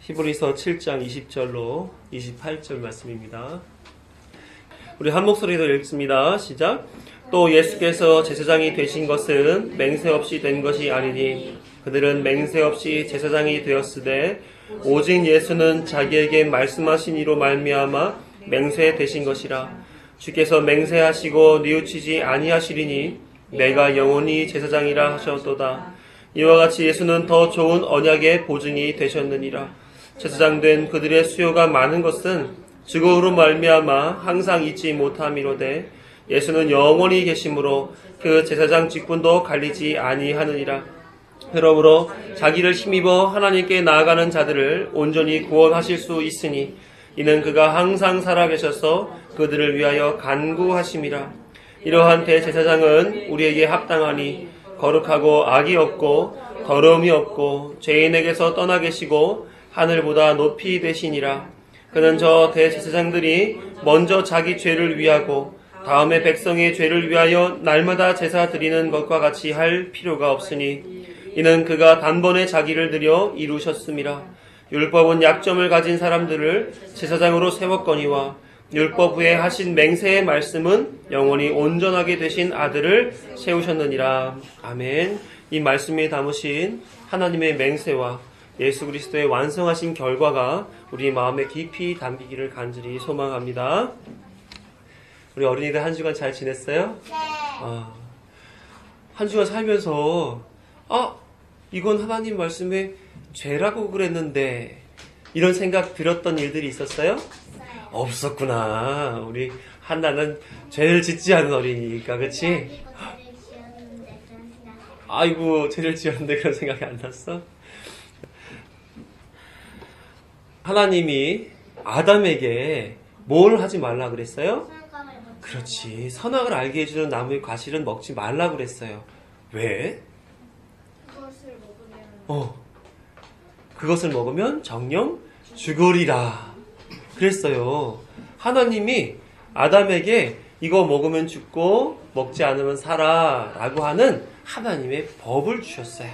히브리서 7장 20절로 28절 말씀입니다. 우리 한 목소리로 읽습니다. 시작. 또 예수께서 제사장이 되신 것은 맹세 없이 된 것이 아니니 그들은 맹세 없이 제사장이 되었으되 오직 예수는 자기에게 말씀하신 이로 말미암아 맹세되신 것이라. 주께서 맹세하시고 뉘우치지 아니하시리니 내가 영원히 제사장이라 하셨도다. 이와 같이 예수는 더 좋은 언약의 보증이 되셨느니라. 제사장 된 그들의 수요가 많은 것은 증오로 말미암아 항상 잊지 못함이로되 예수는 영원히 계심으로 그 제사장 직분도 갈리지 아니하느니라. 그러므로 자기를 힘입어 하나님께 나아가는 자들을 온전히 구원하실 수 있으니 이는 그가 항상 살아계셔서 그들을 위하여 간구하심이라. 이러한 대제사장은 우리에게 합당하니 거룩하고 악이 없고 더러움이 없고 죄인에게서 떠나 계시고 하늘보다 높이 되시니라. 그는 저 대제사장들이 먼저 자기 죄를 위하고 다음에 백성의 죄를 위하여 날마다 제사 드리는 것과 같이 할 필요가 없으니 이는 그가 단번에 자기를 드려 이루셨음이라. 율법은 약점을 가진 사람들을 제사장으로 세웠거니와 율법 후에 하신 맹세의 말씀은 영원히 온전하게 되신 아들을 세우셨느니라. 아멘. 이 말씀에 담으신 하나님의 맹세와 예수 그리스도의 완성하신 결과가 우리 마음에 깊이 담기기를 간절히 소망합니다. 우리 어린이들 한 주간 잘 지냈어요? 네. 한 주간 살면서 이건 하나님 말씀에 죄라고 그랬는데 이런 생각 들었던 일들이 있었어요? 없었구나. 우리 한나는 죄를 짓지 않은 어린이니까, 그치? 아이고, 죄를 지었는데 그런 생각이 안 났어? 하나님이 아담에게 뭘 하지 말라 그랬어요? 그렇지. 선악을 알게 해주는 나무의 과실은 먹지 말라 그랬어요. 왜? 그것을 먹으면 정령 죽으리라 그랬어요. 하나님이 아담에게 이거 먹으면 죽고 먹지 않으면 살아 라고 하는 하나님의 법을 주셨어요.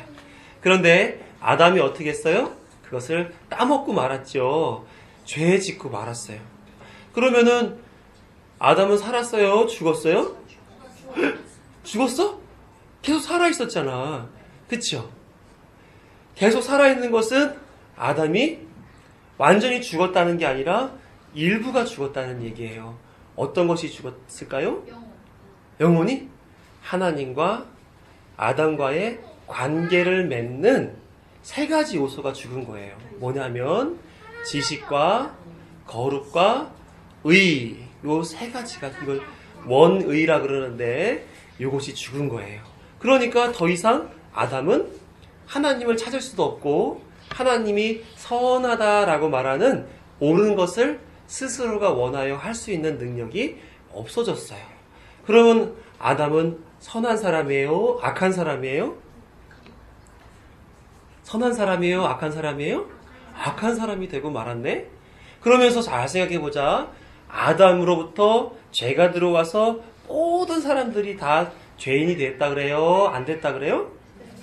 그런데 아담이 어떻게 했어요? 그것을 따먹고 말았죠. 죄 짓고 말았어요. 그러면은 아담은 살았어요? 죽었어요? 죽었어? 계속 살아있었잖아. 그쵸? 계속 살아있는 것은 아담이 완전히 죽었다는 게 아니라 일부가 죽었다는 얘기예요. 어떤 것이 죽었을까요? 영혼이? 하나님과 아담과의 관계를 맺는 세 가지 요소가 죽은 거예요. 뭐냐면 지식과 거룩과 의, 요 세 가지가 이걸 원의라 그러는데 이것이 죽은 거예요. 그러니까 더 이상 아담은 하나님을 찾을 수도 없고 하나님이 선하다라고 말하는 옳은 것을 스스로가 원하여 할 수 있는 능력이 없어졌어요. 그러면 아담은 선한 사람이에요? 악한 사람이에요? 선한 사람이에요? 악한 사람이에요? 악한 사람이 되고 말았네? 그러면서 잘 생각해보자. 아담으로부터 죄가 들어와서 모든 사람들이 다 죄인이 됐다 그래요? 안 됐다 그래요?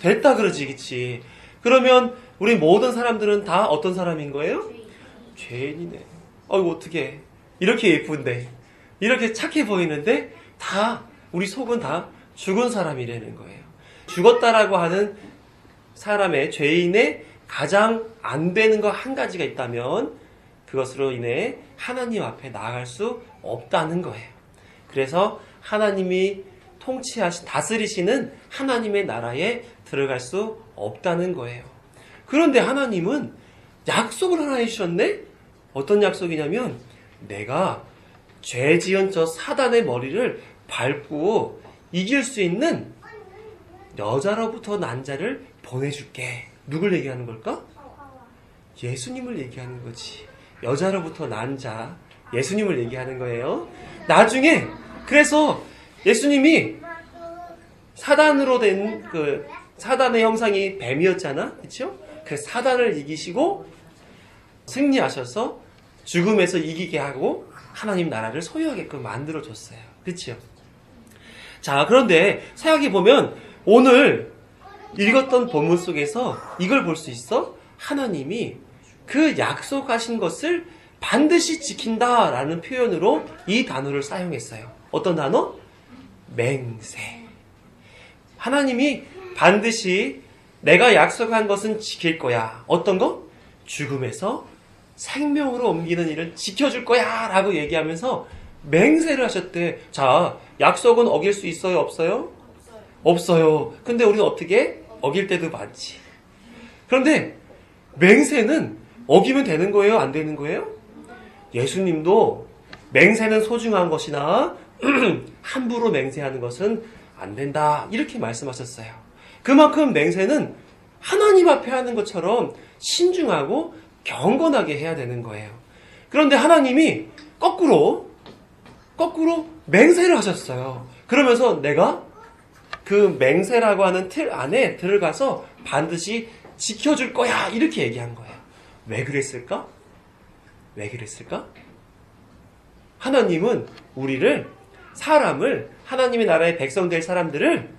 됐다 그러지, 그치? 그러면 우리 모든 사람들은 다 어떤 사람인 거예요? 죄인이네. 어이구, 어떡해. 이렇게 예쁜데, 이렇게 착해 보이는데, 다, 우리 속은 다 죽은 사람이라는 거예요. 죽었다라고 하는 사람의, 죄인의 가장 안 되는 거 한 가지가 있다면, 그것으로 인해 하나님 앞에 나아갈 수 없다는 거예요. 그래서 하나님이 다스리시는 하나님의 나라에 들어갈 수 없다는 거예요. 그런데 하나님은 약속을 하나 해주셨네? 어떤 약속이냐면 내가 죄 지은 저 사단의 머리를 밟고 이길 수 있는 여자로부터 난 자를 보내줄게. 누굴 얘기하는 걸까? 예수님을 얘기하는 거지. 여자로부터 난 자, 예수님을 얘기하는 거예요. 나중에 그래서 예수님이 사단으로 된 사단의 형상이 뱀이었잖아. 그렇죠? 그래서 사단을 이기시고 승리하셔서 죽음에서 이기게 하고 하나님 나라를 소유하게끔 만들어줬어요. 그렇죠? 자, 그런데 생각해 보면 오늘 읽었던 본문 속에서 이걸 볼 수 있어? 하나님이 그 약속하신 것을 반드시 지킨다라는 표현으로 이 단어를 사용했어요. 어떤 단어? 맹세. 하나님이 반드시 내가 약속한 것은 지킬 거야. 어떤 거? 죽음에서 생명으로 옮기는 일을 지켜줄 거야 라고 얘기하면서 맹세를 하셨대. 자, 약속은 어길 수 있어요? 없어요? 없어요. 근데 우리는 어떻게? 어길 때도 많지. 그런데 맹세는 어기면 되는 거예요? 안 되는 거예요? 예수님도 맹세는 소중한 것이나 함부로 맹세하는 것은 안 된다. 이렇게 말씀하셨어요. 그만큼 맹세는 하나님 앞에 하는 것처럼 신중하고 경건하게 해야 되는 거예요. 그런데 하나님이 거꾸로 맹세를 하셨어요. 그러면서 내가 그 맹세라고 하는 틀 안에 들어가서 반드시 지켜줄 거야. 이렇게 얘기한 거예요. 왜 그랬을까? 왜 그랬을까? 하나님은 우리를, 사람을, 하나님의 나라의 백성 될 사람들을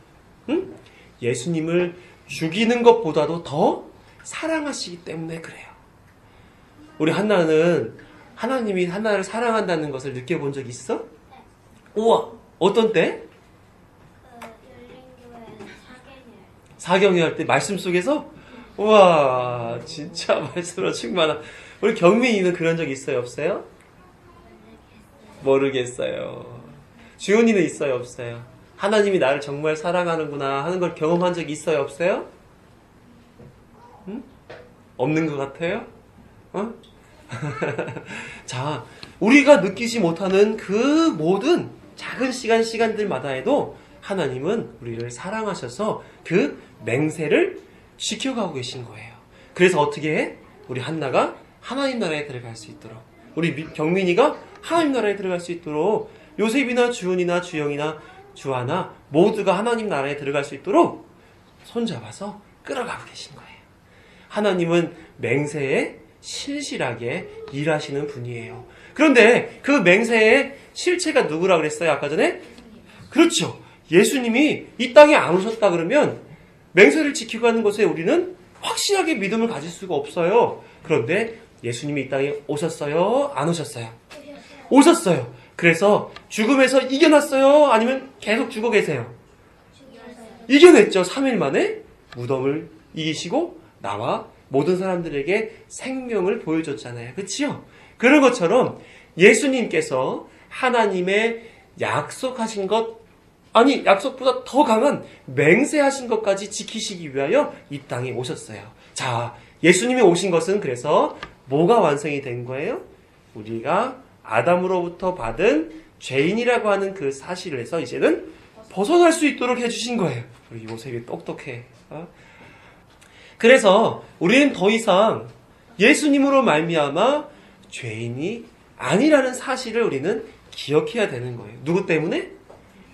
예수님을 죽이는 것보다도 더 사랑하시기 때문에 그래요. 우리 한나는 하나님이 한나를 사랑한다는 것을 느껴본 적 있어? 우와, 어떤 때? 사경회 할 때 말씀 속에서? 우와, 진짜 말씀으로 충만한. 우리 경민이는 그런 적 있어요? 없어요? 모르겠어요. 주은이는 있어요? 없어요? 하나님이 나를 정말 사랑하는구나 하는 걸 경험한 적 있어요? 없어요? 응? 없는 것 같아요? 어? 자, 우리가 느끼지 못하는 그 모든 작은 시간들마다에도 하나님은 우리를 사랑하셔서 그 맹세를 지켜가고 계신 거예요. 그래서 어떻게 해? 우리 한나가 하나님 나라에 들어갈 수 있도록, 우리 경민이가 하나님 나라에 들어갈 수 있도록, 요셉이나 주은이나 주영이나 주하나 모두가 하나님 나라에 들어갈 수 있도록 손잡아서 끌어가고 계신 거예요. 하나님은 맹세에 신실하게 일하시는 분이에요. 그런데 그 맹세의 실체가 누구라 그랬어요? 아까 전에? 그렇죠. 예수님이 이 땅에 안 오셨다 그러면 맹세를 지키고 가는 것에 우리는 확실하게 믿음을 가질 수가 없어요. 그런데 예수님이 이 땅에 오셨어요? 안 오셨어요? 오셨어요. 그래서 죽음에서 이겨났어요? 아니면 계속 죽어 계세요? 이겨냈죠. 3일 만에 무덤을 이기시고 나와 모든 사람들에게 생명을 보여줬잖아요. 그렇죠? 그런 것처럼 예수님께서 하나님의 약속하신 것, 아니 약속보다 더 강한 맹세하신 것까지 지키시기 위하여 이 땅에 오셨어요. 자, 예수님이 오신 것은 그래서 뭐가 완성이 된 거예요? 우리가 아담으로부터 받은 죄인이라고 하는 그 사실에서 이제는 벗어날 수 있도록 해주신 거예요. 우리 요셉이 똑똑해. 그래서 우리는 더 이상 예수님으로 말미암아 죄인이 아니라는 사실을 우리는 기억해야 되는 거예요. 누구 때문에?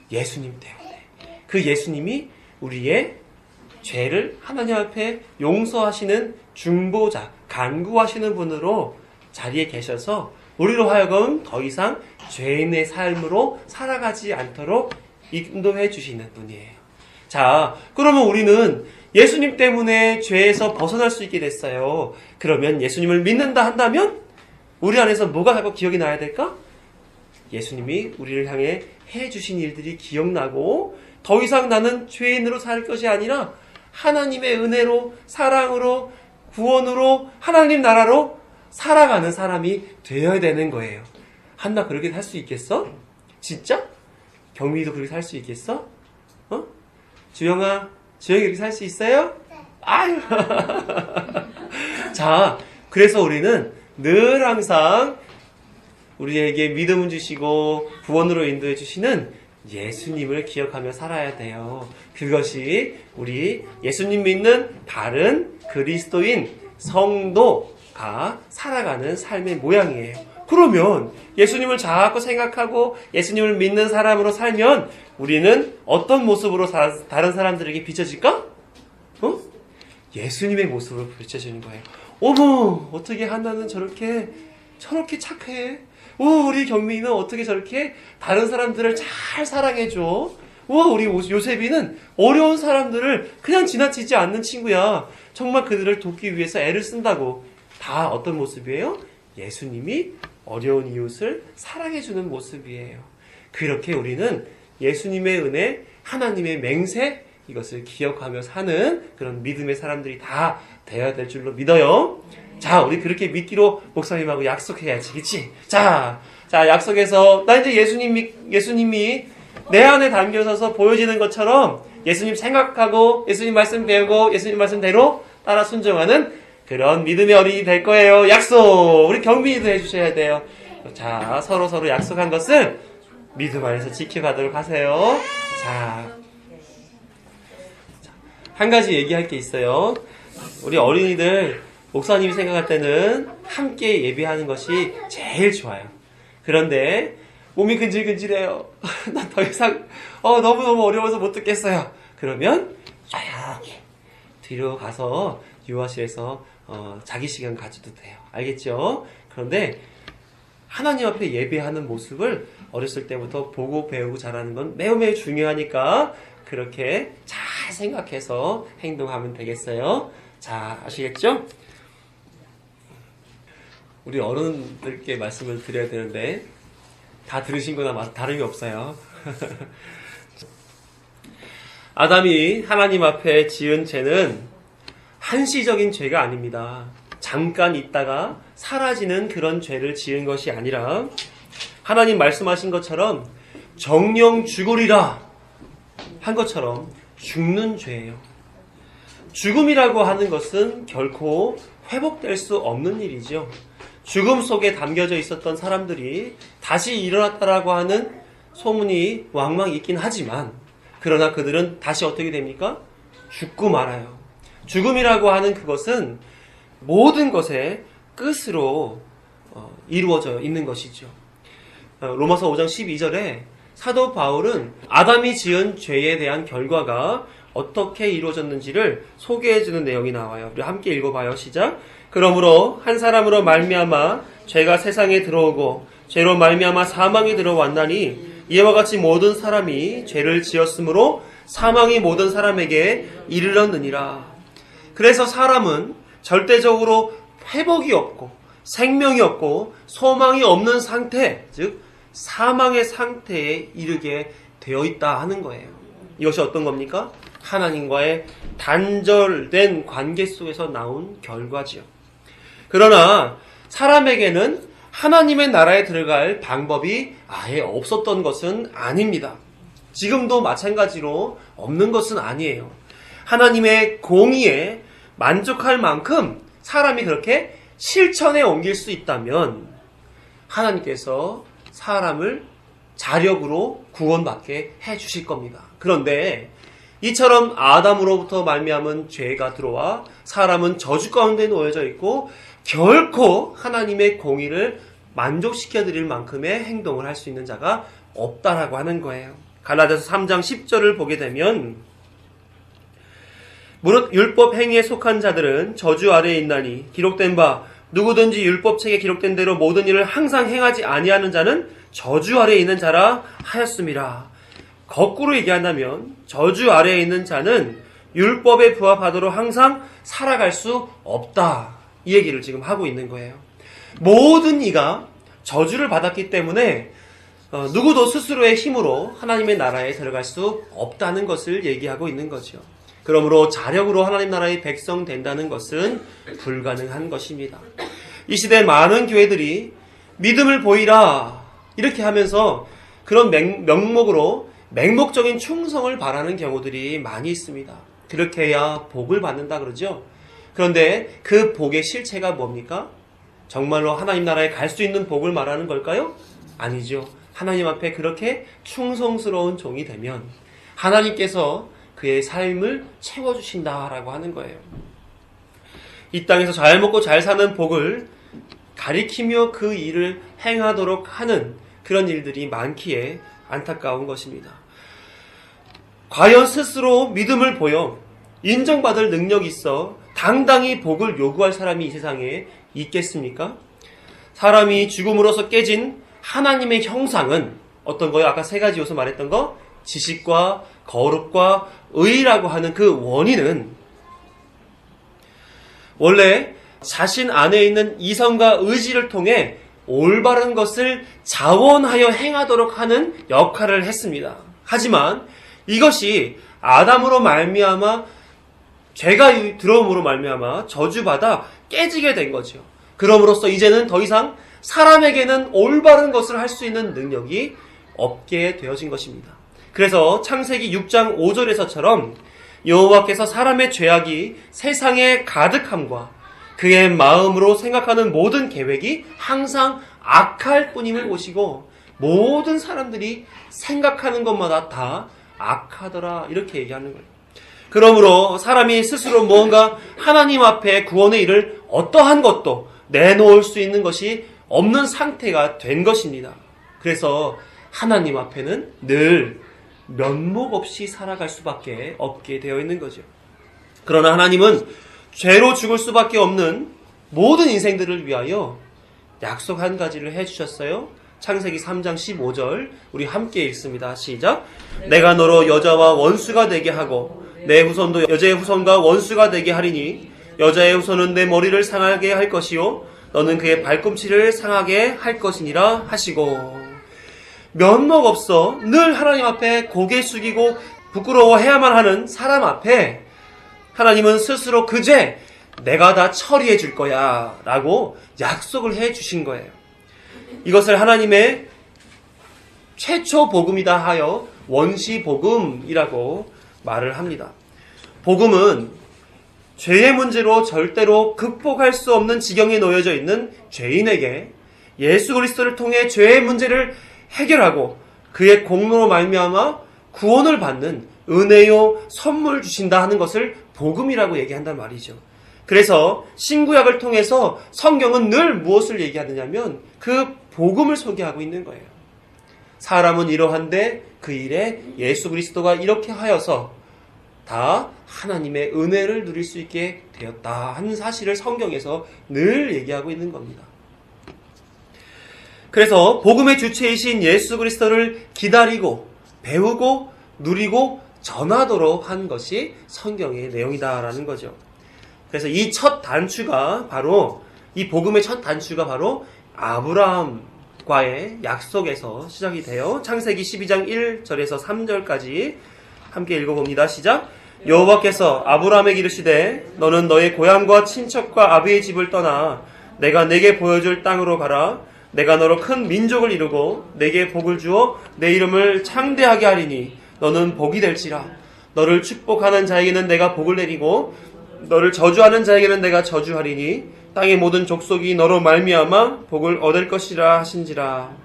예수님 때문에. 그 예수님이 우리의 죄를 하나님 앞에 용서하시는 중보자, 간구하시는 분으로 자리에 계셔서 우리로 하여금 더 이상 죄인의 삶으로 살아가지 않도록 인도해 주시는 분이에요. 자, 그러면 우리는 예수님 때문에 죄에서 벗어날 수 있게 됐어요. 그러면 예수님을 믿는다 한다면 우리 안에서 뭐가 자꾸 기억이 나야 될까? 예수님이 우리를 향해 해주신 일들이 기억나고 더 이상 나는 죄인으로 살 것이 아니라 하나님의 은혜로, 사랑으로, 구원으로, 하나님 나라로 살아가는 사람이 되어야 되는 거예요. 한나 그렇게 살 수 있겠어? 진짜? 경미도 그렇게 살 수 있겠어? 주영아, 주영이 그렇게 살 수 있어요? 네. 아유. 자, 그래서 우리는 늘 항상 우리에게 믿음을 주시고 구원으로 인도해 주시는 예수님을 기억하며 살아야 돼요. 그것이 우리 예수님 믿는 다른 그리스도인 성도가 살아가는 삶의 모양이에요. 그러면 예수님을 자꾸 생각하고 예수님을 믿는 사람으로 살면 우리는 어떤 모습으로 다른 사람들에게 비춰질까? 예수님의 모습으로 비춰지는 거예요. 어머, 어떻게 한나는 저렇게 착해? 우리 경민이는 어떻게 저렇게 다른 사람들을 잘 사랑해줘? 우리 요셉이는 어려운 사람들을 그냥 지나치지 않는 친구야. 정말 그들을 돕기 위해서 애를 쓴다고. 다 어떤 모습이에요? 예수님이 어려운 이웃을 사랑해주는 모습이에요. 그렇게 우리는 예수님의 은혜, 하나님의 맹세, 이것을 기억하며 사는 그런 믿음의 사람들이 다 되어야 될 줄로 믿어요. 자, 우리 그렇게 믿기로 목사님하고 약속해야지, 그치? 자, 약속해서, 나 이제 예수님이 내 안에 담겨서서 보여지는 것처럼 예수님 생각하고, 예수님 말씀 배우고, 예수님 말씀대로 따라 순종하는 그런 믿음의 어린이 될 거예요. 약속! 우리 경빈이도 해주셔야 돼요. 자, 서로 약속한 것을 믿음 안에서 지켜가도록 하세요. 자, 한 가지 얘기할 게 있어요. 우리 어린이들, 목사님이 생각할 때는 함께 예배하는 것이 제일 좋아요. 그런데 몸이 근질근질해요. 난 더 이상 너무너무 어려워서 못 듣겠어요. 그러면 조용히 뒤로 가서 유아실에서 자기 시간 가져도 돼요. 알겠죠? 그런데 하나님 앞에 예배하는 모습을 어렸을 때부터 보고 배우고 자라는 건 매우 중요하니까 그렇게 잘 생각해서 행동하면 되겠어요. 자, 아시겠죠? 우리 어른들께 말씀을 드려야 되는데 다 들으신 거나 다름이 없어요. 아담이 하나님 앞에 지은 죄는 한시적인 죄가 아닙니다. 잠깐 있다가 사라지는 그런 죄를 지은 것이 아니라 하나님 말씀하신 것처럼 정령 죽으리라 한 것처럼 죽는 죄예요. 죽음이라고 하는 것은 결코 회복될 수 없는 일이죠. 죽음 속에 담겨져 있었던 사람들이 다시 일어났다라고 하는 소문이 왕왕 있긴 하지만 그러나 그들은 다시 어떻게 됩니까? 죽고 말아요. 죽음이라고 하는 그것은 모든 것의 끝으로 이루어져 있는 것이죠. 로마서 5장 12절에 사도 바울은 아담이 지은 죄에 대한 결과가 어떻게 이루어졌는지를 소개해주는 내용이 나와요. 우리 함께 읽어봐요. 시작. 그러므로 한 사람으로 말미암아 죄가 세상에 들어오고 죄로 말미암아 사망이 들어왔나니 이와 같이 모든 사람이 죄를 지었으므로 사망이 모든 사람에게 이르렀느니라. 그래서 사람은 절대적으로 회복이 없고 생명이 없고 소망이 없는 상태, 즉 사망의 상태에 이르게 되어 있다 하는 거예요. 이것이 어떤 겁니까? 하나님과의 단절된 관계 속에서 나온 결과지요. 그러나 사람에게는 하나님의 나라에 들어갈 방법이 아예 없었던 것은 아닙니다. 지금도 마찬가지로 없는 것은 아니에요. 하나님의 공의에 만족할 만큼 사람이 그렇게 실천에 옮길 수 있다면 하나님께서 사람을 자력으로 구원받게 해주실 겁니다. 그런데 이처럼 아담으로부터 말미암은 죄가 들어와 사람은 저주 가운데 놓여져 있고 결코 하나님의 공의를 만족시켜드릴 만큼의 행동을 할 수 있는 자가 없다라고 하는 거예요. 갈라디아서 3장 10절을 보게 되면 무릇 율법 행위에 속한 자들은 저주 아래에 있나니 기록된 바 누구든지 율법책에 기록된 대로 모든 일을 항상 행하지 아니하는 자는 저주 아래에 있는 자라 하였음이라. 거꾸로 얘기한다면 저주 아래에 있는 자는 율법에 부합하도록 항상 살아갈 수 없다. 이 얘기를 지금 하고 있는 거예요. 모든 이가 저주를 받았기 때문에 누구도 스스로의 힘으로 하나님의 나라에 들어갈 수 없다는 것을 얘기하고 있는 거죠. 그러므로 자력으로 하나님 나라의 백성 된다는 것은 불가능한 것입니다. 이 시대 많은 교회들이 믿음을 보이라 이렇게 하면서 그런 명목으로 맹목적인 충성을 바라는 경우들이 많이 있습니다. 그렇게 해야 복을 받는다 그러죠. 그런데 그 복의 실체가 뭡니까? 정말로 하나님 나라에 갈 수 있는 복을 말하는 걸까요? 아니죠. 하나님 앞에 그렇게 충성스러운 종이 되면 하나님께서 그의 삶을 채워주신다라고 하는 거예요. 이 땅에서 잘 먹고 잘 사는 복을 가리키며 그 일을 행하도록 하는 그런 일들이 많기에 안타까운 것입니다. 과연 스스로 믿음을 보여 인정받을 능력이 있어 당당히 복을 요구할 사람이 이 세상에 있겠습니까? 사람이 죽음으로써 깨진 하나님의 형상은 어떤 거예요? 아까 세 가지 요소 말했던 거, 지식과 거룩과 의라고 하는 그 원인은 원래 자신 안에 있는 이성과 의지를 통해 올바른 것을 자원하여 행하도록 하는 역할을 했습니다. 하지만 이것이 아담으로 말미암아 죄가 들어옴으로 말미암아 저주받아 깨지게 된 거죠. 그럼으로써 이제는 더 이상 사람에게는 올바른 것을 할 수 있는 능력이 없게 되어진 것입니다. 그래서 창세기 6장 5절에서처럼 여호와께서 사람의 죄악이 세상에 가득함과 그의 마음으로 생각하는 모든 계획이 항상 악할 뿐임을 보시고 모든 사람들이 생각하는 것마다 다 악하더라 이렇게 얘기하는 거예요. 그러므로 사람이 스스로 무언가 하나님 앞에 구원의 일을 어떠한 것도 내놓을 수 있는 것이 없는 상태가 된 것입니다. 그래서 하나님 앞에는 늘 면목 없이 살아갈 수밖에 없게 되어 있는 거죠. 그러나 하나님은 죄로 죽을 수밖에 없는 모든 인생들을 위하여 약속 한 가지를 해주셨어요. 창세기 3장 15절 우리 함께 읽습니다. 시작. 내가 너로 여자와 원수가 되게 하고 내 후손도 여자의 후손과 원수가 되게 하리니 여자의 후손은 내 머리를 상하게 할 것이요 너는 그의 발꿈치를 상하게 할 것이니라 하시고, 면목 없어 늘 하나님 앞에 고개 숙이고 부끄러워해야만 하는 사람 앞에 하나님은 스스로 그 죄 내가 다 처리해 줄 거야 라고 약속을 해 주신 거예요. 이것을 하나님의 최초 복음이다 하여 원시 복음이라고 말을 합니다. 복음은 죄의 문제로 절대로 극복할 수 없는 지경에 놓여져 있는 죄인에게 예수 그리스도를 통해 죄의 문제를 해결하고 그의 공로로 말미암아 구원을 받는 은혜요 선물 주신다 하는 것을 복음이라고 얘기한단 말이죠. 그래서 신구약을 통해서 성경은 늘 무엇을 얘기하느냐면 그 복음을 소개하고 있는 거예요. 사람은 이러한데 그 일에 예수 그리스도가 이렇게 하여서 다 하나님의 은혜를 누릴 수 있게 되었다 하는 사실을 성경에서 늘 얘기하고 있는 겁니다. 그래서 복음의 주체이신 예수 그리스도를 기다리고 배우고 누리고 전하도록 한 것이 성경의 내용이다라는 거죠. 그래서 이 첫 단추가 바로 이 복음의 첫 단추가 바로 아브라함과의 약속에서 시작이 돼요. 창세기 12장 1절에서 3절까지 함께 읽어봅니다. 시작. 여호와께서 아브라함에게 이르시되 너는 너의 고향과 친척과 아비의 집을 떠나 내가 내게 보여줄 땅으로 가라. 내가 너로 큰 민족을 이루고 내게 복을 주어 내 이름을 창대하게 하리니 너는 복이 될지라. 너를 축복하는 자에게는 내가 복을 내리고 너를 저주하는 자에게는 내가 저주하리니 땅의 모든 족속이 너로 말미암아 복을 얻을 것이라 하신지라.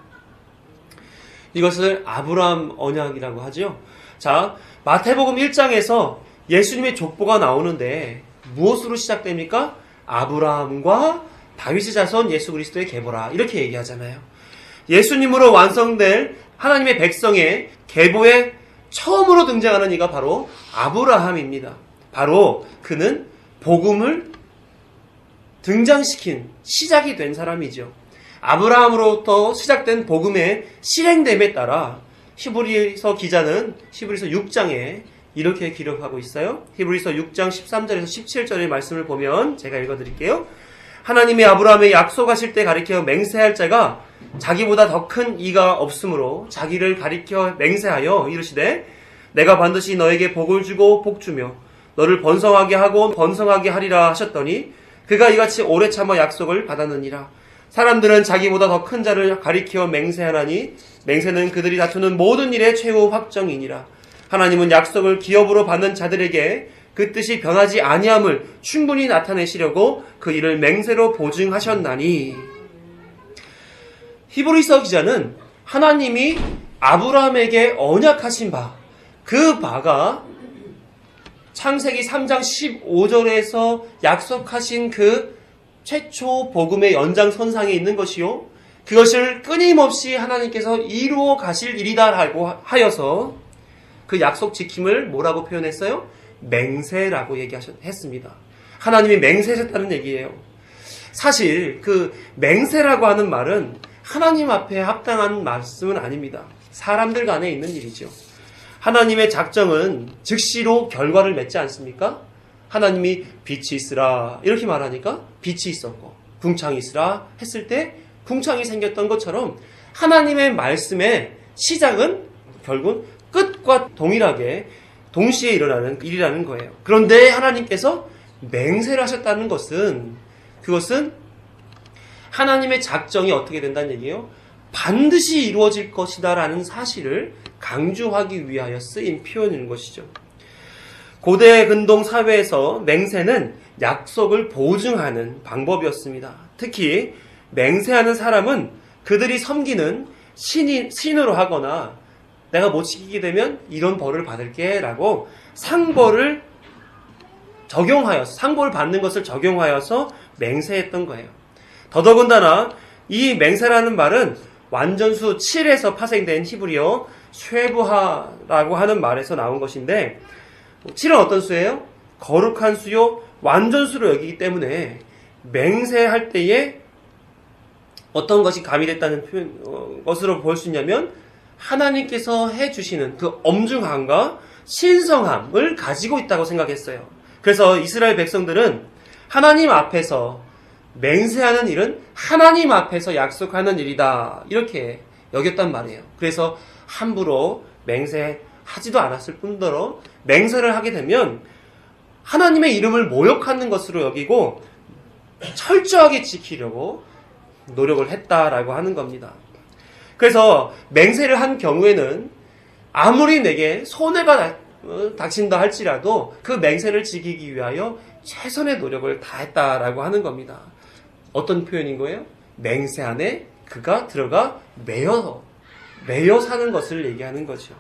이것을 아브라함 언약이라고 하죠. 자, 마태복음 1장에서 예수님의 족보가 나오는데 무엇으로 시작됩니까? 아브라함과 다윗의 자손 예수 그리스도의 계보라 이렇게 얘기하잖아요. 예수님으로 완성될 하나님의 백성의 계보에 처음으로 등장하는 이가 바로 아브라함입니다. 바로 그는 복음을 등장시킨 시작이 된 사람이죠. 아브라함으로부터 시작된 복음의 실행됨에 따라 히브리서 기자는 히브리서 6장에 이렇게 기록하고 있어요. 히브리서 6장 13절에서 17절의 말씀을 보면 제가 읽어드릴게요. 하나님이 아브라함에 약속하실 때 가리켜 맹세할 자가 자기보다 더 큰 이가 없으므로 자기를 가리켜 맹세하여 이르시되 내가 반드시 너에게 복을 주고 복 주며 너를 번성하게 하고 번성하게 하리라 하셨더니 그가 이같이 오래 참아 약속을 받았느니라. 사람들은 자기보다 더 큰 자를 가리켜 맹세하나니 맹세는 그들이 다투는 모든 일의 최후 확정이니라. 하나님은 약속을 기업으로 받는 자들에게 그 뜻이 변하지 아니함을 충분히 나타내시려고 그 일을 맹세로 보증하셨나니. 히브리서 기자는 하나님이 아브라함에게 언약하신 바, 그 바가 창세기 3장 15절에서 약속하신 그 최초 복음의 연장선상에 있는 것이요, 그것을 끊임없이 하나님께서 이루어 가실 일이다라고 하여서 그 약속 지킴을 뭐라고 표현했어요? 맹세라고 얘기했습니다. 하나님이 맹세하셨다는 얘기예요. 사실 그 맹세라고 하는 말은 하나님 앞에 합당한 말씀은 아닙니다. 사람들 간에 있는 일이죠. 하나님의 작정은 즉시로 결과를 맺지 않습니까? 하나님이 빛이 있으라 이렇게 말하니까 빛이 있었고 궁창이 있으라 했을 때 궁창이 생겼던 것처럼 하나님의 말씀의 시작은 결국 끝과 동일하게 동시에 일어나는 일이라는 거예요. 그런데 하나님께서 맹세를 하셨다는 것은 그것은 하나님의 작정이 어떻게 된다는 얘기예요? 반드시 이루어질 것이다 라는 사실을 강조하기 위하여 쓰인 표현인 것이죠. 고대 근동 사회에서 맹세는 약속을 보증하는 방법이었습니다. 특히 맹세하는 사람은 그들이 섬기는 신으로 하거나 내가 못 지키게 되면 이런 벌을 받을게 라고 상벌을 받는 것을 적용하여서 맹세했던 거예요. 더더군다나 이 맹세라는 말은 완전수 7에서 파생된 히브리어 쉐부하라고 하는 말에서 나온 것인데 7은 어떤 수예요? 거룩한 수요 완전수로 여기기 때문에 맹세할 때에 어떤 것이 가미됐다는 것으로 볼 수 있냐면 하나님께서 해주시는 그 엄중함과 신성함을 가지고 있다고 생각했어요. 그래서 이스라엘 백성들은 하나님 앞에서 맹세하는 일은 하나님 앞에서 약속하는 일이다 이렇게 여겼단 말이에요. 그래서 함부로 맹세하지도 않았을 뿐더러 맹세를 하게 되면 하나님의 이름을 모욕하는 것으로 여기고 철저하게 지키려고 노력을 했다라고 하는 겁니다. 그래서 맹세를 한 경우에는 아무리 내게 손해가 닥친다 할지라도 그 맹세를 지키기 위하여 최선의 노력을 다했다라고 하는 겁니다. 어떤 표현인 거예요? 맹세 안에 그가 들어가 매여 사는 것을 얘기하는 거죠.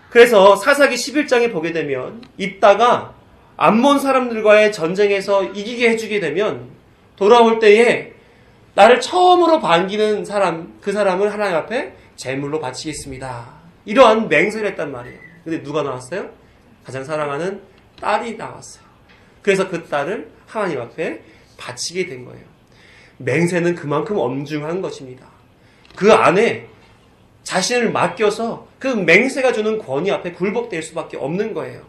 그래서 사사기 11장에 보게 되면 입다가 암몬 사람들과의 전쟁에서 이기게 해주게 되면 돌아올 때에 나를 처음으로 반기는 사람, 그 사람을 하나님 앞에 제물로 바치겠습니다. 이러한 맹세를 했단 말이에요. 근데 누가 나왔어요? 가장 사랑하는 딸이 나왔어요. 그래서 그 딸을 하나님 앞에 바치게 된 거예요. 맹세는 그만큼 엄중한 것입니다. 그 안에 자신을 맡겨서 그 맹세가 주는 권위 앞에 굴복될 수밖에 없는 거예요.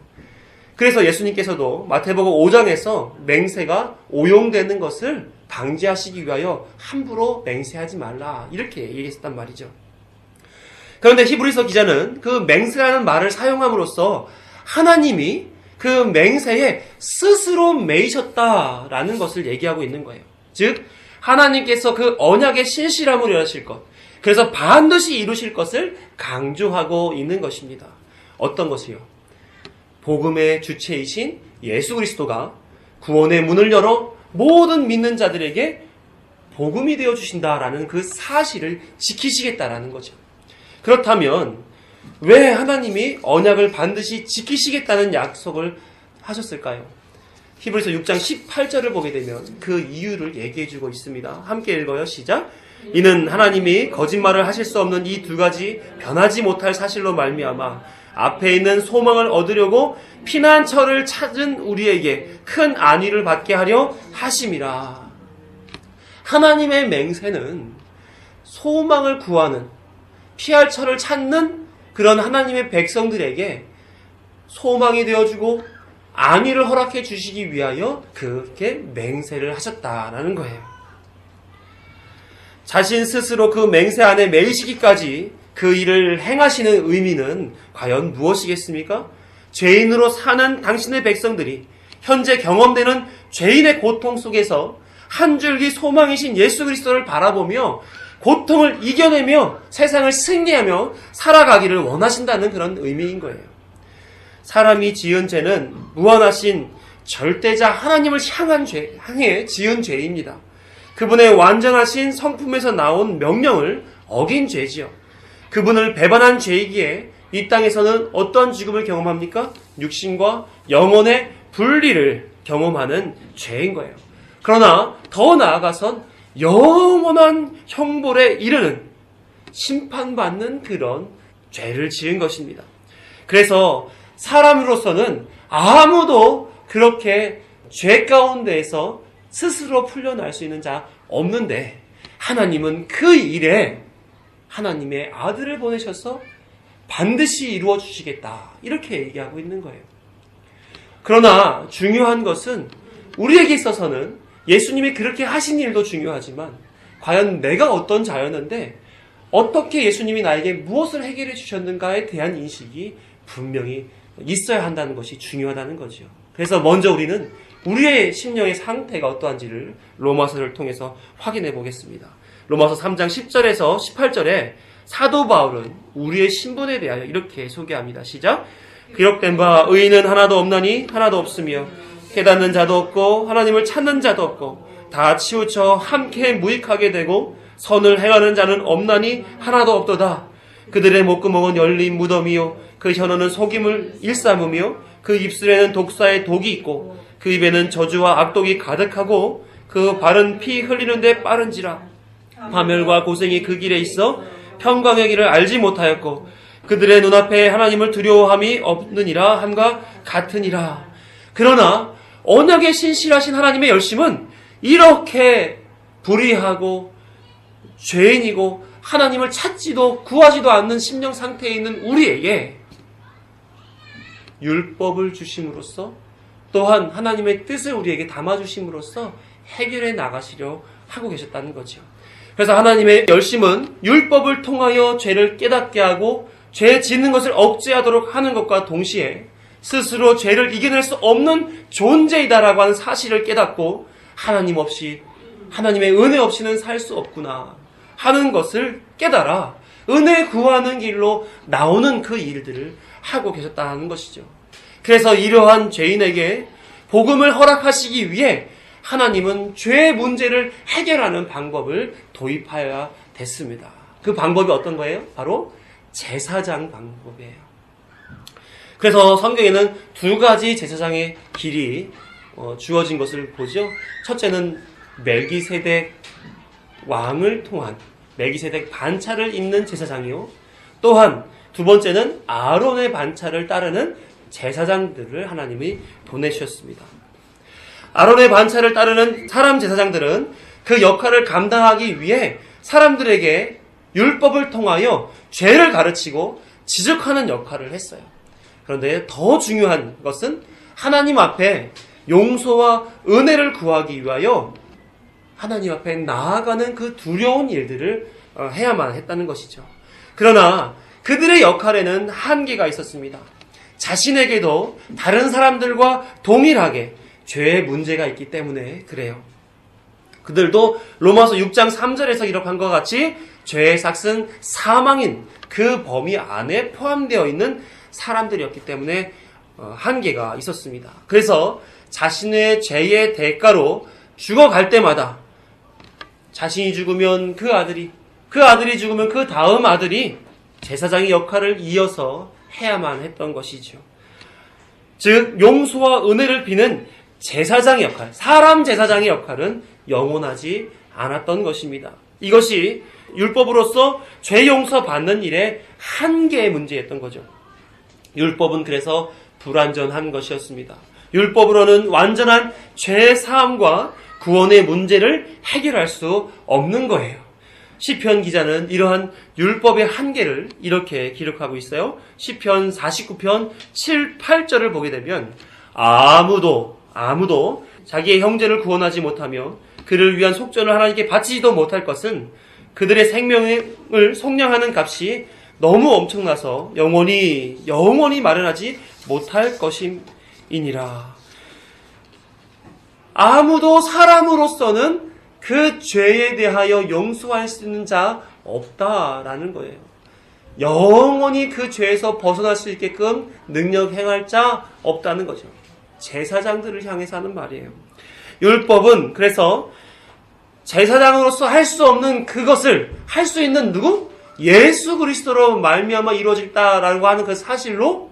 그래서 예수님께서도 마태복음 5장에서 맹세가 오용되는 것을 방지하시기 위하여 함부로 맹세하지 말라 이렇게 얘기했단 말이죠. 그런데 히브리서 기자는 그 맹세라는 말을 사용함으로써 하나님이 그 맹세에 스스로 매이셨다라는 것을 얘기하고 있는 거예요. 즉 하나님께서 그 언약의 신실함을 이루실 것, 그래서 반드시 이루실 것을 강조하고 있는 것입니다. 어떤 것이요? 복음의 주체이신 예수 그리스도가 구원의 문을 열어 모든 믿는 자들에게 복음이 되어 주신다라는 그 사실을 지키시겠다라는 거죠. 그렇다면 왜 하나님이 언약을 반드시 지키시겠다는 약속을 하셨을까요? 히브리서 6장 18절을 보게 되면 그 이유를 얘기해 주고 있습니다. 함께 읽어요. 시작. 이는 하나님이 거짓말을 하실 수 없는 이 두 가지 변하지 못할 사실로 말미암아 앞에 있는 소망을 얻으려고 피난처를 찾은 우리에게 큰 안위를 받게 하려 하심이라. 하나님의 맹세는 소망을 구하는, 피할 처를 찾는 그런 하나님의 백성들에게 소망이 되어주고 안위를 허락해 주시기 위하여 그렇게 맹세를 하셨다라는 거예요. 자신 스스로 그 맹세 안에 매이시기까지 그 일을 행하시는 의미는 과연 무엇이겠습니까? 죄인으로 사는 당신의 백성들이 현재 경험되는 죄인의 고통 속에서 한 줄기 소망이신 예수 그리스도를 바라보며 고통을 이겨내며 세상을 승리하며 살아가기를 원하신다는 그런 의미인 거예요. 사람이 지은 죄는 무한하신 절대자 하나님을 향해 지은 죄입니다. 그분의 완전하신 성품에서 나온 명령을 어긴 죄지요. 그분을 배반한 죄이기에 이 땅에서는 어떤 죽음을 경험합니까? 육신과 영혼의 분리를 경험하는 죄인 거예요. 그러나 더 나아가선 영원한 형벌에 이르는 심판받는 그런 죄를 지은 것입니다. 그래서 사람으로서는 아무도 그렇게 죄 가운데에서 스스로 풀려날 수 있는 자 없는데 하나님은 그 일에 하나님의 아들을 보내셔서 반드시 이루어 주시겠다 이렇게 얘기하고 있는 거예요. 그러나 중요한 것은 우리에게 있어서는 예수님이 그렇게 하신 일도 중요하지만 과연 내가 어떤 자였는데 어떻게 예수님이 나에게 무엇을 해결해 주셨는가에 대한 인식이 분명히 있어야 한다는 것이 중요하다는 거죠. 그래서 먼저 우리는 우리의 심령의 상태가 어떠한지를 로마서를 통해서 확인해 보겠습니다. 로마서 3장 10절에서 18절에 사도 바울은 우리의 신분에 대하여 이렇게 소개합니다. 시작. 기록된 바 의인은 하나도 없나니 하나도 없으며 깨닫는 자도 없고 하나님을 찾는 자도 없고 다 치우쳐 함께 무익하게 되고 선을 행하는 자는 없나니 하나도 없도다. 그들의 목구멍은 열린 무덤이요 그 혀로는 속임을 일삼으며 그 입술에는 독사의 독이 있고 그 입에는 저주와 악독이 가득하고 그 발은 피 흘리는데 빠른지라. 파멸과 고생이 그 길에 있어 평강의 길을 알지 못하였고 그들의 눈앞에 하나님을 두려워함이 없느니라 함과 같으니라. 그러나 언약에 신실하신 하나님의 열심은 이렇게 불의하고 죄인이고 하나님을 찾지도 구하지도 않는 심령 상태에 있는 우리에게 율법을 주심으로써 또한 하나님의 뜻을 우리에게 담아주심으로써 해결해 나가시려 하고 계셨다는 거죠. 그래서 하나님의 열심은 율법을 통하여 죄를 깨닫게 하고 죄 짓는 것을 억제하도록 하는 것과 동시에 스스로 죄를 이겨낼 수 없는 존재이다라고 하는 사실을 깨닫고 하나님 없이 하나님의 은혜 없이는 살 수 없구나 하는 것을 깨달아 은혜 구하는 길로 나오는 그 일들을 하고 계셨다는 것이죠. 그래서 이러한 죄인에게 복음을 허락하시기 위해 하나님은 죄의 문제를 해결하는 방법을 도입하여야 됐습니다. 그 방법이 어떤 거예요? 바로 제사장 방법이에요. 그래서 성경에는 두 가지 제사장의 길이 주어진 것을 보죠. 첫째는 멜기세덱 왕을 통한 멜기세덱 반차를 잇는 제사장이요. 또한 두 번째는 아론의 반차를 따르는 제사장들을 하나님이 보내주셨습니다. 아론의 반차를 따르는 사람 제사장들은 그 역할을 감당하기 위해 사람들에게 율법을 통하여 죄를 가르치고 지적하는 역할을 했어요. 그런데 더 중요한 것은 하나님 앞에 용서와 은혜를 구하기 위하여 하나님 앞에 나아가는 그 두려운 일들을 해야만 했다는 것이죠. 그러나 그들의 역할에는 한계가 있었습니다. 자신에게도 다른 사람들과 동일하게 죄의 문제가 있기 때문에 그래요. 그들도 로마서 6장 3절에서 기록한 것 같이 죄의 삭은 사망인 그 범위 안에 포함되어 있는 사람들이었기 때문에 한계가 있었습니다. 그래서 자신의 죄의 대가로 죽어갈 때마다 자신이 죽으면 그 아들이 죽으면 그 다음 아들이 제사장의 역할을 이어서 해야만 했던 것이죠. 즉 용서와 은혜를 비는 제사장의 역할, 사람 제사장의 역할은 영원하지 않았던 것입니다. 이것이 율법으로서 죄 용서받는 일의 한계의 문제였던 거죠. 율법은 그래서 불완전한 것이었습니다. 율법으로는 완전한 죄 사함과 구원의 문제를 해결할 수 없는 거예요. 시편 기자는 이러한 율법의 한계를 이렇게 기록하고 있어요. 시편 49편 7, 8절을 보게 되면 아무도 자기의 형제를 구원하지 못하며 그를 위한 속전을 하나님께 바치지도 못할 것은 그들의 생명을 속량하는 값이 너무 엄청나서 영원히 마련하지 못할 것임이니라. 아무도 사람으로서는 그 죄에 대하여 용서할 수 있는 자 없다라는 거예요. 영원히 그 죄에서 벗어날 수 있게끔 능력 행할 자 없다는 거죠. 제사장들을 향해서 하는 말이에요. 율법은 그래서 제사장으로서 할 수 없는 그것을 할 수 있는 누구? 예수 그리스도로 말미암아 이루어졌다라고 하는 그 사실로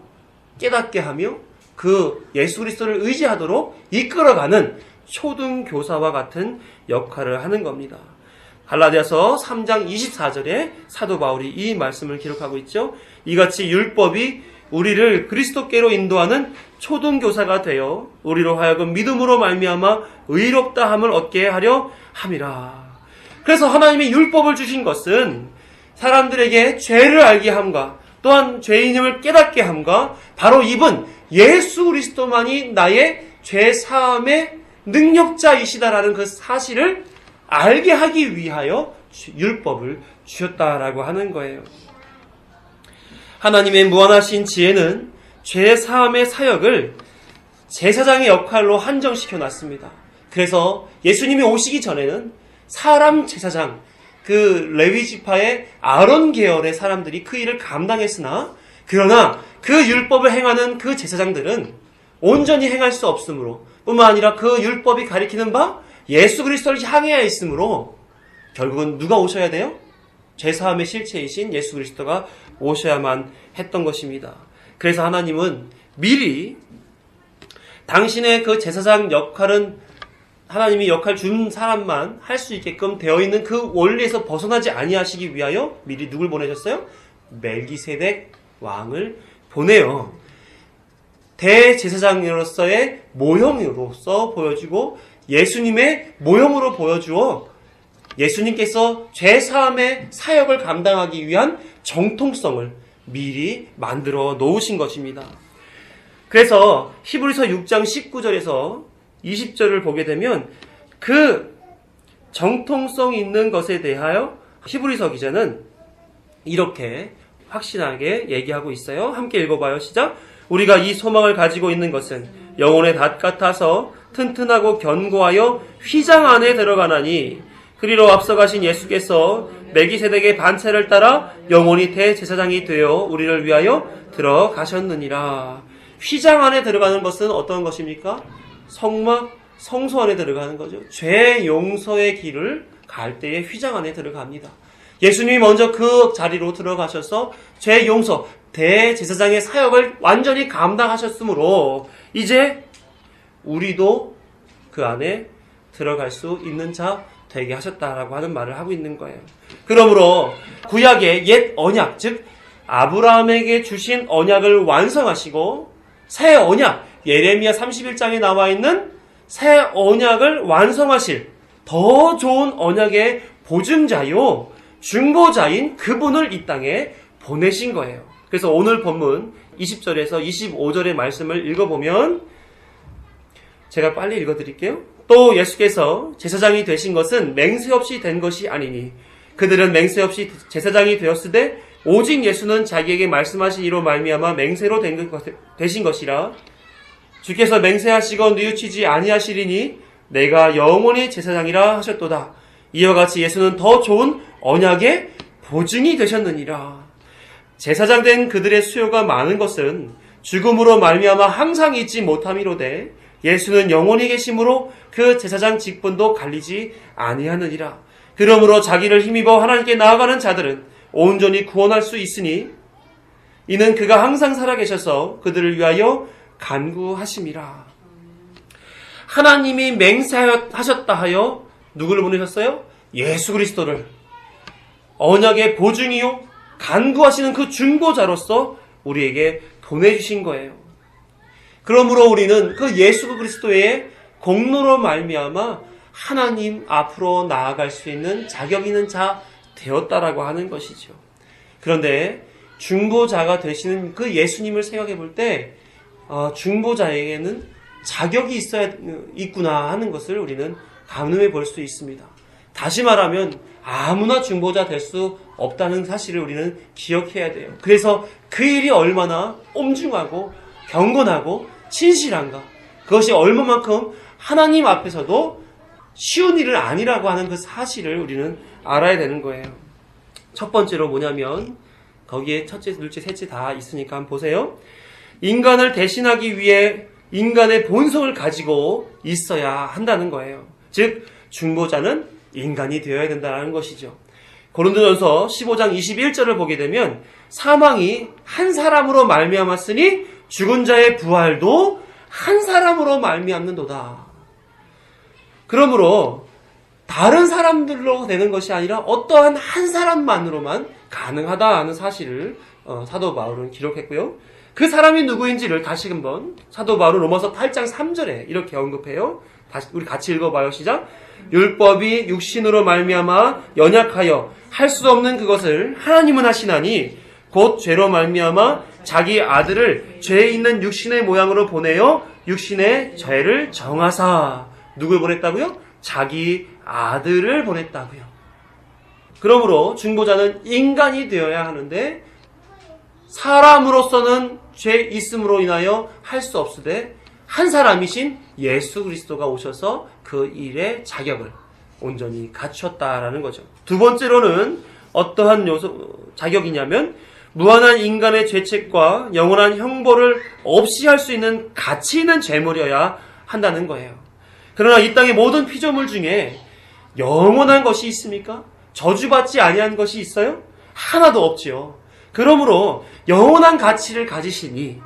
깨닫게 하며 그 예수 그리스도를 의지하도록 이끌어가는 초등교사와 같은 역할을 하는 겁니다. 갈라디아서 3장 24절에 사도 바울이 이 말씀을 기록하고 있죠. 이같이 율법이 우리를 그리스도께로 인도하는 초등교사가 되어 우리로 하여금 믿음으로 말미암아 의롭다함을 얻게 하려 함이라. 그래서 하나님이 율법을 주신 것은 사람들에게 죄를 알게 함과 또한 죄인임을 깨닫게 함과 바로 입은 예수 그리스도만이 나의 죄 사함의 능력자이시다라는 그 사실을 알게 하기 위하여 율법을 주셨다라고 하는 거예요. 하나님의 무한하신 지혜는 죄 사함의 사역을 제사장의 역할로 한정시켜 놨습니다. 그래서 예수님이 오시기 전에는 사람 제사장, 그 레위 지파의 아론 계열의 사람들이 그 일을 감당했으나, 그러나 그 율법을 행하는 그 제사장들은 온전히 행할 수 없으므로, 뿐만 아니라 그 율법이 가리키는 바 예수 그리스도를 향해야 있으므로 결국은 누가 오셔야 돼요? 죄사함의 실체이신 예수 그리스도가 오셔야만 했던 것입니다. 그래서 하나님은 미리 당신의 그 제사장 역할은 하나님이 역할 준 사람만 할 수 있게끔 되어 있는 그 원리에서 벗어나지 아니하시기 위하여 미리 누굴 보내셨어요? 멜기세덱 왕을 보내요. 대제사장으로서의 모형으로서 보여주고 예수님의 모형으로 보여주어 예수님께서 죄사함의 사역을 감당하기 위한 정통성을 미리 만들어 놓으신 것입니다. 그래서 히브리서 6장 19절에서 20절을 보게 되면 그 정통성 있는 것에 대하여 히브리서 기자는 이렇게 확신하게 얘기하고 있어요. 함께 읽어봐요. 시작. 우리가 이 소망을 가지고 있는 것은 영혼의 닷 같아서 튼튼하고 견고하여 휘장 안에 들어가나니, 그리로 앞서가신 예수께서 멜기세덱의 반차를 따라 영원히 대제사장이 되어 우리를 위하여 들어가셨느니라. 휘장 안에 들어가는 것은 어떤 것입니까? 성막, 성소 안에 들어가는 거죠. 죄 용서의 길을 갈 때에 휘장 안에 들어갑니다. 예수님이 먼저 그 자리로 들어가셔서 죄 용서, 대제사장의 사역을 완전히 감당하셨으므로 이제 우리도 그 안에 들어갈 수 있는 자 되게 하셨다라고 하는 말을 하고 있는 거예요. 그러므로 구약의 옛 언약, 즉 아브라함에게 주신 언약을 완성하시고 새 언약, 예레미야 31장에 나와 있는 새 언약을 완성하실 더 좋은 언약의 보증자요 중보자인 그분을 이 땅에 보내신 거예요. 그래서 오늘 본문 20절에서 25절의 말씀을 읽어보면, 제가 빨리 읽어드릴게요. 또 예수께서 제사장이 되신 것은 맹세 없이 된 것이 아니니 그들은 맹세 없이 제사장이 되었으되 오직 예수는 자기에게 말씀하신 이로 말미암아 맹세로 되신 것이라. 주께서 맹세하시고 뉘우치지 아니하시리니 내가 영원히 제사장이라 하셨도다. 이와 같이 예수는 더 좋은 언약의 보증이 되셨느니라. 제사장 된 그들의 수요가 많은 것은 죽음으로 말미암아 항상 잊지 못함이로되 예수는 영원히 계심으로 그 제사장 직분도 갈리지 아니하느니라. 그러므로 자기를 힘입어 하나님께 나아가는 자들은 온전히 구원할 수 있으니 이는 그가 항상 살아계셔서 그들을 위하여 간구하심이라. 하나님이 맹세하셨다 하여 누구를 보내셨어요? 예수 그리스도를 언약의 보증이요 간구하시는 그 중보자로서 우리에게 보내주신 거예요. 그러므로 우리는 그 예수 그리스도의 공로로 말미암아 하나님 앞으로 나아갈 수 있는 자격 있는 자 되었다라고 하는 것이죠. 그런데 중보자가 되시는 그 예수님을 생각해 볼 때 중보자에게는 자격이 있구나 하는 것을 우리는 가늠해 볼 수 있습니다. 다시 말하면 아무나 중보자 될 수 없다는 사실을 우리는 기억해야 돼요. 그래서 그 일이 얼마나 엄중하고 경건하고 진실한가, 그것이 얼마만큼 하나님 앞에서도 쉬운 일은 아니라고 하는 그 사실을 우리는 알아야 되는 거예요. 첫 번째로 뭐냐면 거기에 첫째, 둘째, 셋째 다 있으니까 한번 보세요. 인간을 대신하기 위해 인간의 본성을 가지고 있어야 한다는 거예요. 즉 중보자는 인간이 되어야 된다는 것이죠. 고린도전서 15장 21절을 보게 되면 사망이 한 사람으로 말미암았으니 죽은 자의 부활도 한 사람으로 말미암는도다. 그러므로 다른 사람들로 되는 것이 아니라 어떠한 한 사람만으로만 가능하다 하는 사실을 사도 바울은 기록했고요. 그 사람이 누구인지를 다시 한번 사도 바울은 로마서 8장 3절에 이렇게 언급해요. 다시 우리 같이 읽어봐요. 시작. 율법이 육신으로 말미암아 연약하여 할 수 없는 그것을 하나님은 하시나니 곧 죄로 말미암아 자기 아들을 죄 있는 육신의 모양으로 보내어 육신의 죄를 정하사. 누굴 보냈다고요? 자기 아들을 보냈다고요. 그러므로 중보자는 인간이 되어야 하는데 사람으로서는 죄 있음으로 인하여 할 수 없으되 한 사람이신 예수 그리스도가 오셔서 그 일의 자격을 온전히 갖추었다라는 거죠. 두 번째로는 어떠한 자격이냐면 무한한 인간의 죄책과 영원한 형벌을 없이 할 수 있는 가치 있는 재물이어야 한다는 거예요. 그러나 이 땅의 모든 피조물 중에 영원한 것이 있습니까? 저주받지 아니한 것이 있어요? 하나도 없지요. 그러므로 영원한 가치를 가지시니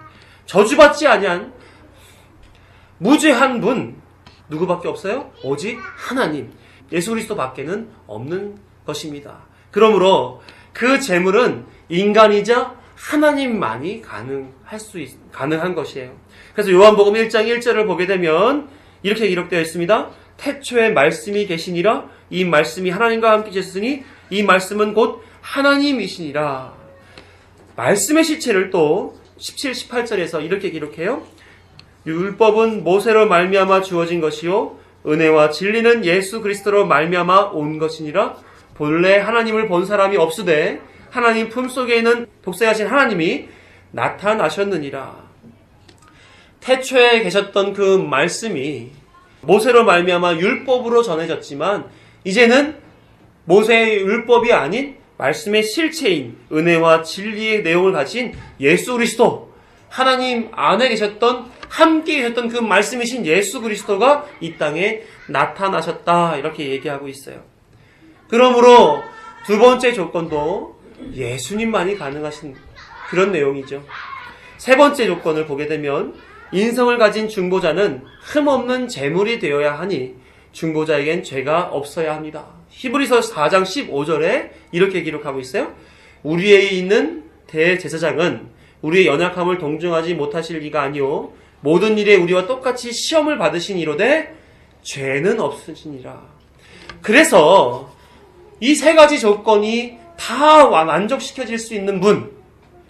저주받지 아니한 무죄한 분 누구밖에 없어요? 오직 하나님, 예수 그리스도 밖에는 없는 것입니다. 그러므로 그 재물은 인간이자 하나님만이 가능한 것이에요. 그래서 요한복음 1장 1절을 보게 되면 이렇게 기록되어 있습니다. 태초에 말씀이 계시니라. 이 말씀이 하나님과 함께 계셨으니 이 말씀은 곧 하나님이시니라. 말씀의 실체를 또 17, 18절에서 이렇게 기록해요. 율법은 모세로 말미암아 주어진 것이요 은혜와 진리는 예수 그리스도로 말미암아 온 것이니라. 본래 하나님을 본 사람이 없으되 하나님 품속에 있는 독생하신 하나님이 나타나셨느니라. 태초에 계셨던 그 말씀이 모세로 말미암아 율법으로 전해졌지만 이제는 모세의 율법이 아닌 말씀의 실체인 은혜와 진리의 내용을 가진 예수 그리스도, 하나님 안에 계셨던, 함께 계셨던 그 말씀이신 예수 그리스도가 이 땅에 나타나셨다, 이렇게 얘기하고 있어요. 그러므로 두 번째 조건도 예수님만이 가능하신 그런 내용이죠. 세 번째 조건을 보게 되면 인성을 가진 중보자는 흠없는 제물이 되어야 하니 중보자에겐 죄가 없어야 합니다. 히브리서 4장 15절에 이렇게 기록하고 있어요. 우리에 있는 대제사장은 우리의 연약함을 동정하지 못하실 이가 아니요 모든 일에 우리와 똑같이 시험을 받으신 이로되 죄는 없으시니라. 그래서 이 세 가지 조건이 다 만족시켜질 수 있는 분,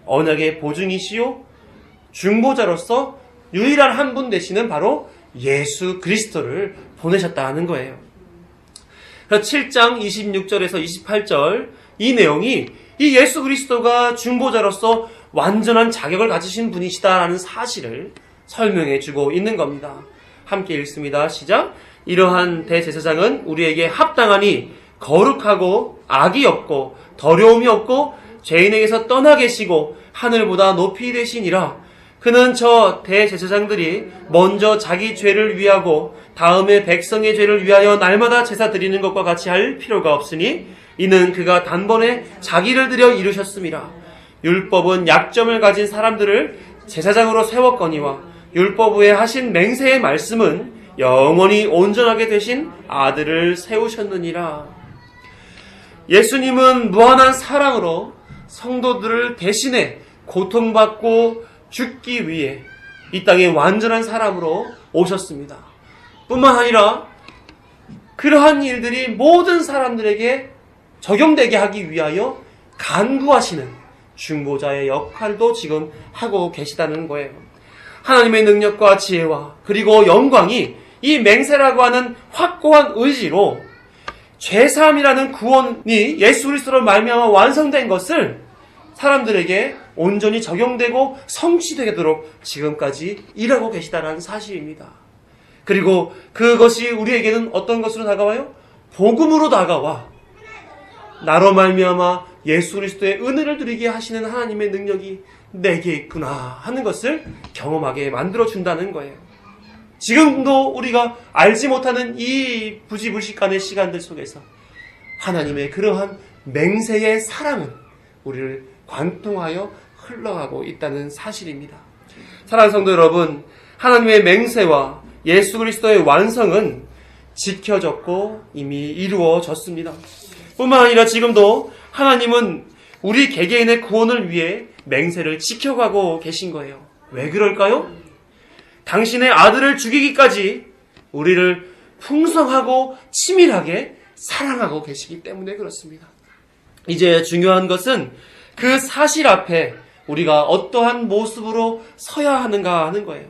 언약의 보증이시요 중보자로서 유일한 한 분 되시는 바로 예수 그리스도를 보내셨다는 거예요. 그래서 7장 26절에서 28절 이 내용이 이 예수 그리스도가 중보자로서 완전한 자격을 가지신 분이시다라는 사실을 설명해 주고 있는 겁니다. 함께 읽습니다. 시작. 이러한 대제사장은 우리에게 합당하니 거룩하고 악이 없고 더러움이 없고 죄인에게서 떠나 계시고 하늘보다 높이 되시니라. 그는 저 대제사장들이 먼저 자기 죄를 위하고 다음에 백성의 죄를 위하여 날마다 제사 드리는 것과 같이 할 필요가 없으니 이는 그가 단번에 자기를 들여 이루셨음이라. 율법은 약점을 가진 사람들을 제사장으로 세웠거니와 율법 후에 하신 맹세의 말씀은 영원히 온전하게 되신 아들을 세우셨느니라. 예수님은 무한한 사랑으로 성도들을 대신해 고통받고 죽기 위해 이 땅에 완전한 사람으로 오셨습니다. 뿐만 아니라 그러한 일들이 모든 사람들에게 적용되게 하기 위하여 간구하시는 중보자의 역할도 지금 하고 계시다는 거예요. 하나님의 능력과 지혜와 그리고 영광이 이 맹세라고 하는 확고한 의지로 죄사함이라는 구원이 예수 그리스도로 말미암아 완성된 것을 사람들에게 온전히 적용되고 성취되도록 지금까지 일하고 계시다는 사실입니다. 그리고 그것이 우리에게는 어떤 것으로 다가와요? 복음으로 다가와 나로 말미암아 예수 그리스도의 은혜를 누리게 하시는 하나님의 능력이 내게 있구나 하는 것을 경험하게 만들어준다는 거예요. 지금도 우리가 알지 못하는 이 부지불식간의 시간들 속에서 하나님의 그러한 맹세의 사랑은 우리를 관통하여 흘러가고 있다는 사실입니다. 사랑하는 성도 여러분, 하나님의 맹세와 예수 그리스도의 완성은 지켜졌고 이미 이루어졌습니다. 뿐만 아니라 지금도 하나님은 우리 개개인의 구원을 위해 맹세를 지켜가고 계신 거예요. 왜 그럴까요? 당신의 아들을 죽이기까지 우리를 풍성하고 치밀하게 사랑하고 계시기 때문에 그렇습니다. 이제 중요한 것은 그 사실 앞에 우리가 어떠한 모습으로 서야 하는가 하는 거예요.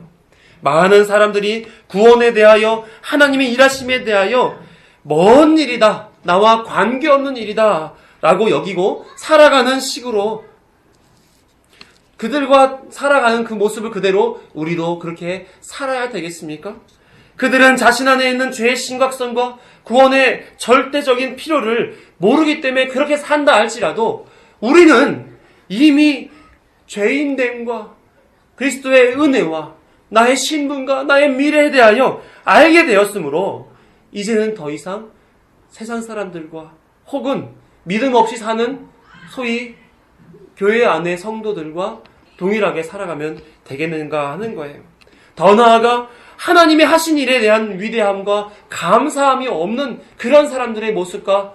많은 사람들이 구원에 대하여 하나님의 일하심에 대하여 먼 일이다, 나와 관계없는 일이다 라고 여기고 살아가는 식으로 그들과 살아가는 그 모습을 그대로 우리도 그렇게 살아야 되겠습니까? 그들은 자신 안에 있는 죄의 심각성과 구원의 절대적인 필요를 모르기 때문에 그렇게 산다 할지라도 우리는 이미 죄인됨과 그리스도의 은혜와 나의 신분과 나의 미래에 대하여 알게 되었으므로 이제는 더 이상 세상 사람들과 혹은 믿음 없이 사는 소위 교회 안의 성도들과 동일하게 살아가면 되겠는가 하는 거예요. 더 나아가 하나님이 하신 일에 대한 위대함과 감사함이 없는 그런 사람들의 모습과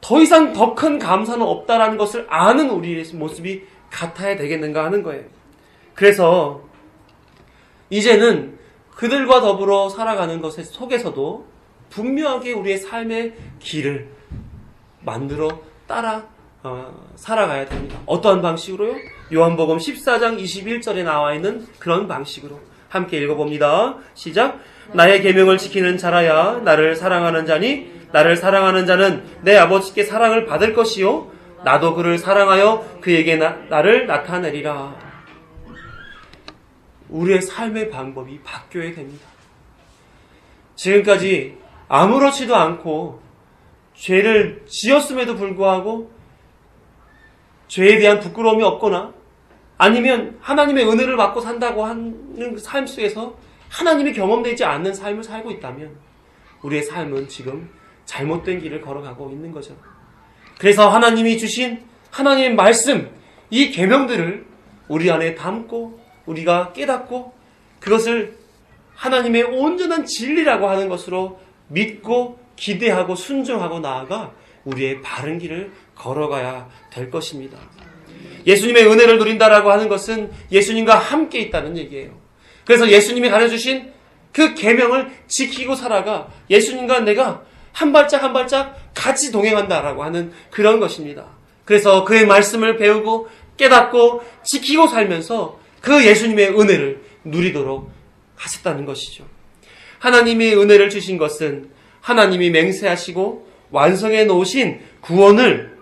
더 이상 더 큰 감사는 없다라는 것을 아는 우리의 모습이 같아야 되겠는가 하는 거예요. 그래서 이제는 그들과 더불어 살아가는 것 속에서도 분명하게 우리의 삶의 길을 만들어 따라 살아가야 됩니다. 어떠한 방식으로요? 요한복음 14장 21절에 나와 있는 그런 방식으로 함께 읽어봅니다. 시작. 나의 계명을 지키는 자라야 나를 사랑하는 자니 나를 사랑하는 자는 내 아버지께 사랑을 받을 것이요 나도 그를 사랑하여 그에게 나를 나타내리라. 우리의 삶의 방법이 바뀌어야 됩니다. 지금까지 아무렇지도 않고 죄를 지었음에도 불구하고 죄에 대한 부끄러움이 없거나 아니면 하나님의 은혜를 받고 산다고 하는 삶 속에서 하나님이 경험되지 않는 삶을 살고 있다면 우리의 삶은 지금 잘못된 길을 걸어가고 있는 거죠. 그래서 하나님이 주신 하나님의 말씀, 이 계명들을 우리 안에 담고 우리가 깨닫고 그것을 하나님의 온전한 진리라고 하는 것으로 믿고 기대하고 순종하고 나아가 우리의 바른 길을 걸어가야 될 것입니다. 예수님의 은혜를 누린다라고 하는 것은 예수님과 함께 있다는 얘기예요. 그래서 예수님이 가르쳐주신 그 계명을 지키고 살아가 예수님과 내가 한 발짝 한 발짝 같이 동행한다라고 하는 그런 것입니다. 그래서 그의 말씀을 배우고 깨닫고 지키고 살면서 그 예수님의 은혜를 누리도록 하셨다는 것이죠. 하나님이 은혜를 주신 것은 하나님이 맹세하시고 완성해 놓으신 구원을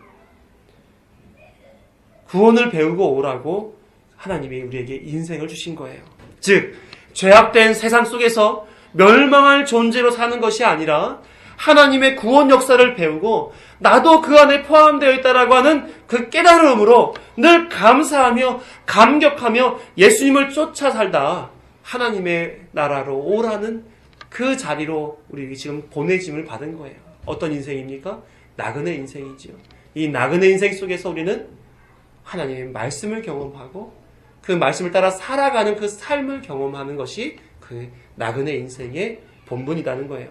배우고 오라고 하나님이 우리에게 인생을 주신 거예요. 즉 죄악된 세상 속에서 멸망할 존재로 사는 것이 아니라 하나님의 구원 역사를 배우고 나도 그 안에 포함되어 있다라고 하는 그 깨달음으로 늘 감사하며 감격하며 예수님을 쫓아 살다 하나님의 나라로 오라는 그 자리로 우리 지금 보내짐을 받은 거예요. 어떤 인생입니까? 나그네 인생이지요. 이 나그네 인생 속에서 우리는 하나님의 말씀을 경험하고 그 말씀을 따라 살아가는 그 삶을 경험하는 것이 그 나그네 인생의 본분이라는 거예요.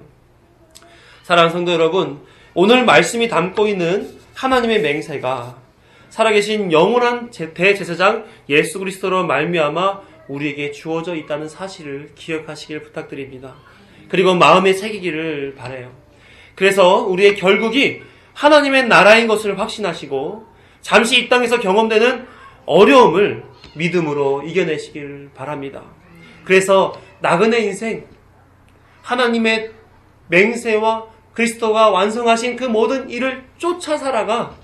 사랑하는 성도 여러분, 오늘 말씀이 담고 있는 하나님의 맹세가 살아계신 영원한 대제사장 예수 그리스도로 말미암아 우리에게 주어져 있다는 사실을 기억하시길 부탁드립니다. 그리고 마음에 새기기를 바라요. 그래서 우리의 결국이 하나님의 나라인 것을 확신하시고 잠시 이 땅에서 경험되는 어려움을 믿음으로 이겨내시길 바랍니다. 그래서 나그네 인생, 하나님의 맹세와 그리스도가 완성하신 그 모든 일을 쫓아 살아가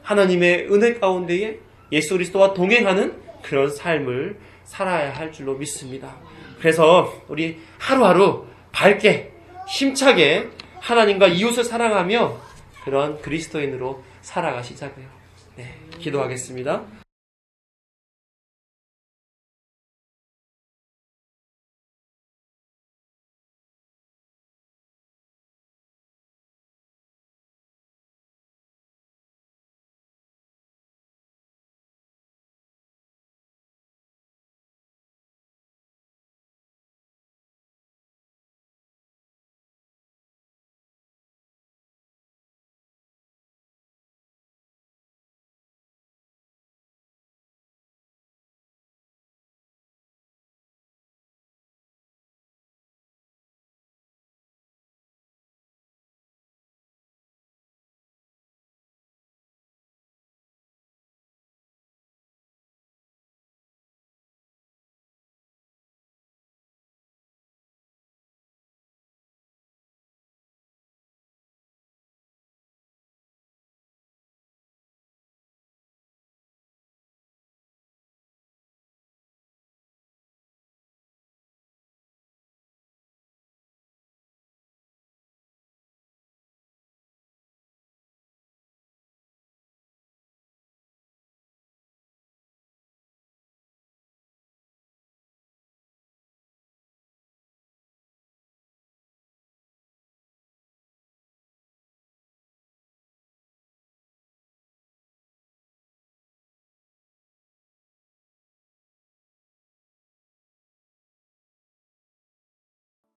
하나님의 은혜 가운데에 예수 그리스도와 동행하는 그런 삶을 살아야 할 줄로 믿습니다. 그래서 우리 하루하루 밝게 힘차게 하나님과 이웃을 사랑하며 그런 그리스도인으로 살아가시자고요. 네, 기도하겠습니다.